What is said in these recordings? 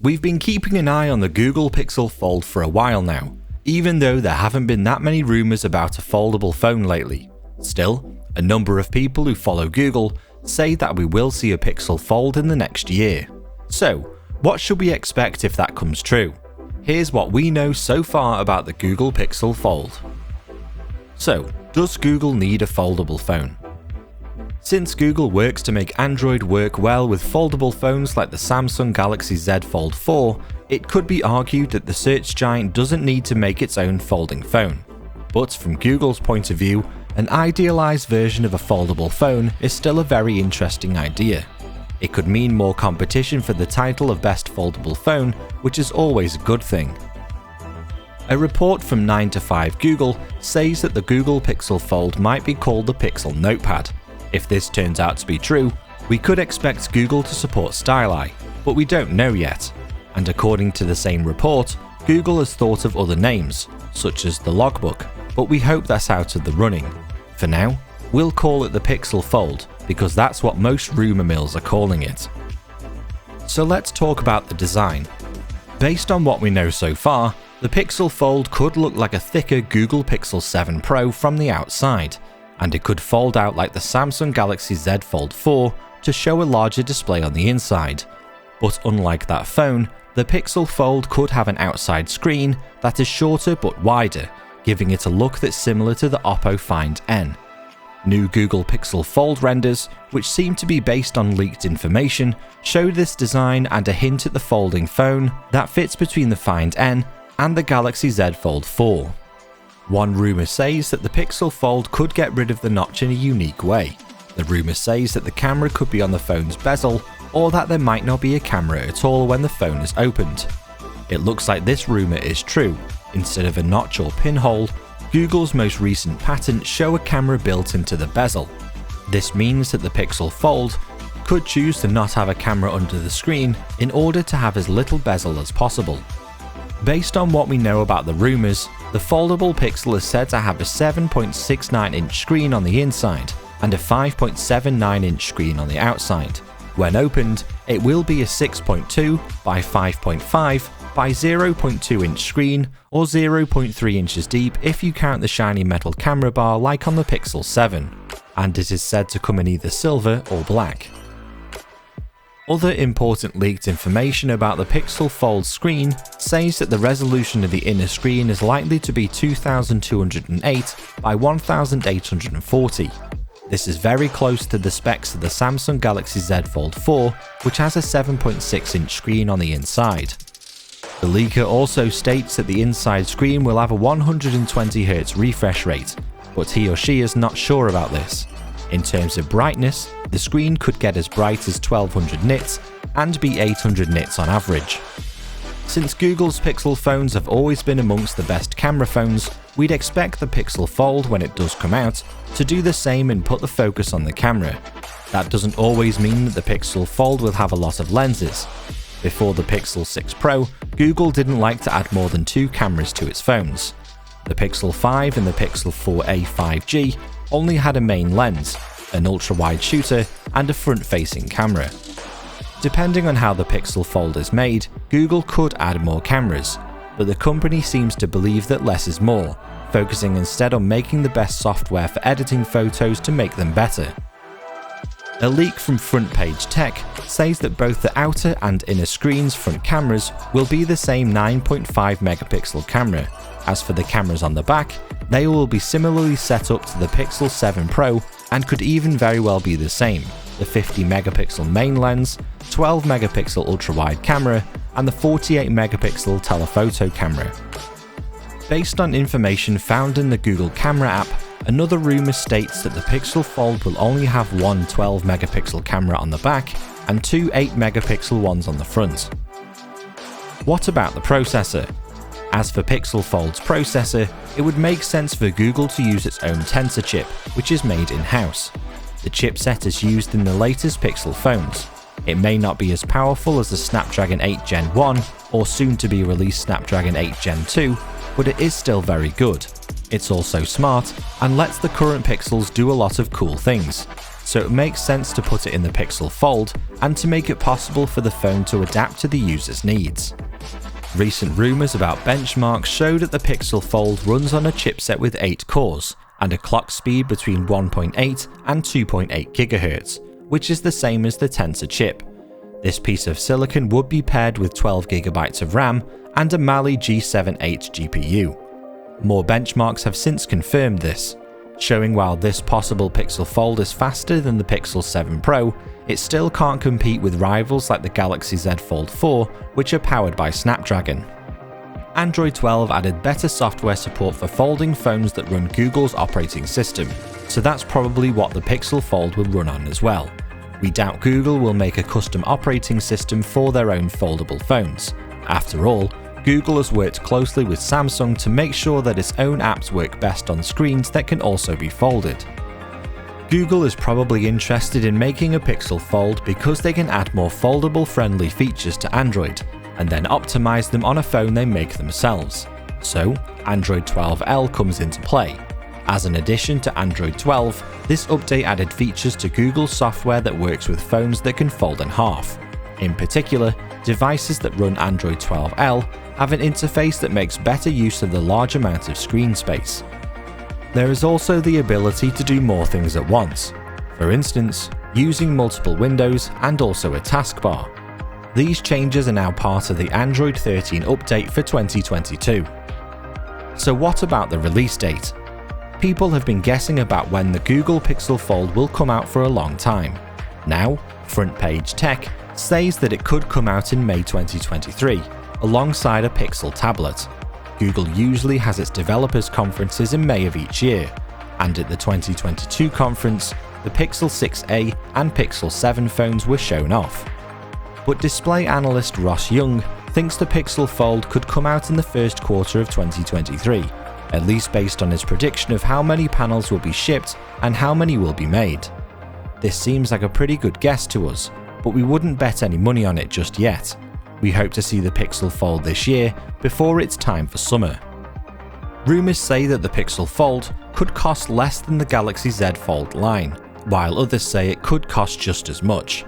We've been keeping an eye on the Google Pixel Fold for a while now, even though there haven't been that many rumours about a foldable phone lately. Still, a number of people who follow Google say that we will see a Pixel Fold in the next year. So, what should we expect if that comes true? Here's what we know so far about the Google Pixel Fold. So, does Google need a foldable phone? Since Google works to make Android work well with foldable phones like the Samsung Galaxy Z Fold 4, it could be argued that the search giant doesn't need to make its own folding phone. But from Google's point of view, an idealized version of a foldable phone is still a very interesting idea. It could mean more competition for the title of best foldable phone, which is always a good thing. A report from 9 to 5 Google says that the Google Pixel Fold might be called the Pixel Notepad. If this turns out to be true, we could expect Google to support Styli, but we don't know yet. And according to the same report, Google has thought of other names, such as the Logbook, but we hope that's out of the running. For now, we'll call it the Pixel Fold because that's what most rumour mills are calling it. So let's talk about the design. Based on what we know so far, the Pixel Fold could look like a thicker Google Pixel 7 Pro from the outside, and it could fold out like the Samsung Galaxy Z Fold 4 to show a larger display on the inside. But unlike that phone, the Pixel Fold could have an outside screen that is shorter but wider, giving it a look that's similar to the Oppo Find N. New Google Pixel Fold renders, which seem to be based on leaked information, show this design and a hint at the folding phone that fits between the Find N and the Galaxy Z Fold 4. One rumour says that the Pixel Fold could get rid of the notch in a unique way. The rumour says that the camera could be on the phone's bezel, or that there might not be a camera at all when the phone is opened. It looks like this rumour is true. Instead of a notch or pinhole, Google's most recent patents show a camera built into the bezel. This means that the Pixel Fold could choose to not have a camera under the screen in order to have as little bezel as possible. Based on what we know about the rumours, the foldable Pixel is said to have a 7.69-inch screen on the inside and a 5.79-inch screen on the outside. When opened, it will be a 6.2 by 5.5 by 0.2-inch screen, or 0.3 inches deep if you count the shiny metal camera bar like on the Pixel 7, and it is said to come in either silver or black. Other important leaked information about the Pixel Fold screen says that the resolution of the inner screen is likely to be 2208 by 1840. This is very close to the specs of the Samsung Galaxy Z Fold 4, which has a 7.6-inch screen on the inside. The leaker also states that the inside screen will have a 120Hz refresh rate, but he or she is not sure about this. In terms of brightness, the screen could get as bright as 1200 nits and be 800 nits on average. Since Google's Pixel phones have always been amongst the best camera phones, we'd expect the Pixel Fold, when it does come out, to do the same and put the focus on the camera. That doesn't always mean that the Pixel Fold will have a lot of lenses. Before the Pixel 6 Pro, Google didn't like to add more than 2 cameras to its phones. The Pixel 5 and the Pixel 4a 5G only had a main lens, an ultra-wide shooter, and a front-facing camera. Depending on how the Pixel Fold is made, Google could add more cameras, but the company seems to believe that less is more, focusing instead on making the best software for editing photos to make them better. A leak from Front Page Tech says that both the outer and inner screen's front cameras will be the same 9.5 megapixel camera. As for the cameras on the back, they will be similarly set up to the Pixel 7 Pro and could even very well be the same: the 50 megapixel main lens, 12 megapixel ultra-wide camera, and the 48 megapixel telephoto camera. Based on information found in the Google Camera app, another rumour states that the Pixel Fold will only have one 12 megapixel camera on the back and 2 8 megapixel ones on the front. What about the processor? As for Pixel Fold's processor, it would make sense for Google to use its own Tensor chip, which is made in-house. The chipset is used in the latest Pixel phones. It may not be as powerful as the Snapdragon 8 Gen 1 or soon to be released Snapdragon 8 Gen 2, but it is still very good. It's also smart and lets the current Pixels do a lot of cool things. so it makes sense to put it in the Pixel Fold and to make it possible for the phone to adapt to the user's needs. Recent rumours about benchmarks show that the Pixel Fold runs on a chipset with 8 cores and a clock speed between 1.8 and 2.8 GHz, which is the same as the Tensor chip. This piece of silicon would be paired with 12GB of RAM and a Mali G7-8 GPU. More benchmarks have since confirmed this, showing while this possible Pixel Fold is faster than the Pixel 7 Pro, it still can't compete with rivals like the Galaxy Z Fold 4, which are powered by Snapdragon. Android 12 added better software support for folding phones that run Google's operating system, so that's probably what the Pixel Fold will run on as well. We doubt Google will make a custom operating system for their own foldable phones. After all, Google has worked closely with Samsung to make sure that its own apps work best on screens that can also be folded. Google is probably interested in making a Pixel Fold because they can add more foldable-friendly features to Android, and then optimize them on a phone they make themselves. So, Android 12L comes into play. As an addition to Android 12, this update added features to Google's software that works with phones that can fold in half. In particular, devices that run Android 12L have an interface that makes better use of the large amount of screen space. There is also the ability to do more things at once, for instance, using multiple windows and also a taskbar. These changes are now part of the Android 13 update for 2022. So what about the release date? People have been guessing about when the Google Pixel Fold will come out for a long time. Now, Front Page Tech says that it could come out in May 2023, alongside a Pixel tablet. Google usually has its developers conferences in May of each year, and at the 2022 conference, the Pixel 6a and Pixel 7 phones were shown off. But display analyst Ross Young thinks the Pixel Fold could come out in the first quarter of 2023, at least based on his prediction of how many panels will be shipped and how many will be made. This seems like a pretty good guess to us, but we wouldn't bet any money on it just yet. We hope to see the Pixel Fold this year before it's time for summer. Rumours say that the Pixel Fold could cost less than the Galaxy Z Fold line, while others say it could cost just as much.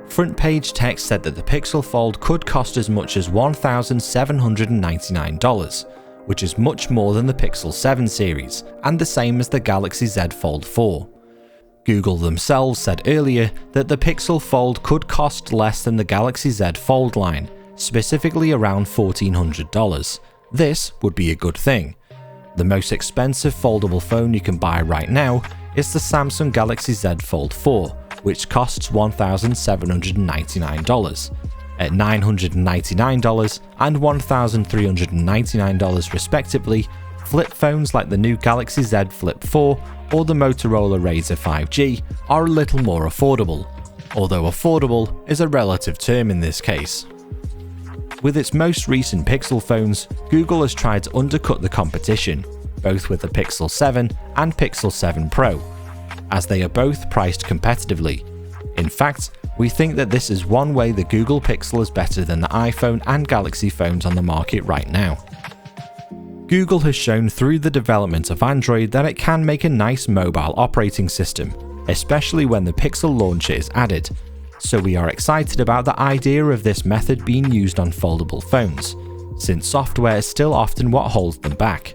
Front Page Tech said that the Pixel Fold could cost as much as $1,799, which is much more than the Pixel 7 series, and the same as the Galaxy Z Fold 4. Google themselves said earlier that the Pixel Fold could cost less than the Galaxy Z Fold line, specifically around $1,400. This would be a good thing. The most expensive foldable phone you can buy right now is the Samsung Galaxy Z Fold 4, which costs $1,799. At $999 and $1,399 respectively, flip phones like the new Galaxy Z Flip 4 or the Motorola Razr 5G are a little more affordable, although affordable is a relative term in this case. With its most recent Pixel phones, Google has tried to undercut the competition, both with the Pixel 7 and Pixel 7 Pro, as they are both priced competitively. In fact, we think that this is one way the Google Pixel is better than the iPhone and Galaxy phones on the market right now. Google has shown through the development of Android that it can make a nice mobile operating system, especially when the Pixel launcher is added, so we are excited about the idea of this method being used on foldable phones, since software is still often what holds them back.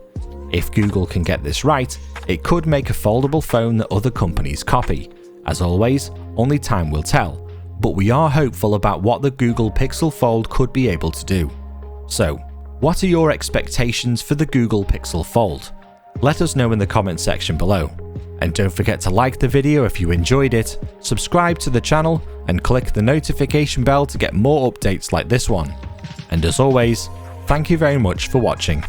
If Google can get this right, it could make a foldable phone that other companies copy. As always, only time will tell, but we are hopeful about what the Google Pixel Fold could be able to do. So, what are your expectations for the Google Pixel Fold? Let us know in the comment section below. And don't forget to like the video if you enjoyed it, subscribe to the channel, and click the notification bell to get more updates like this one. And as always, thank you very much for watching.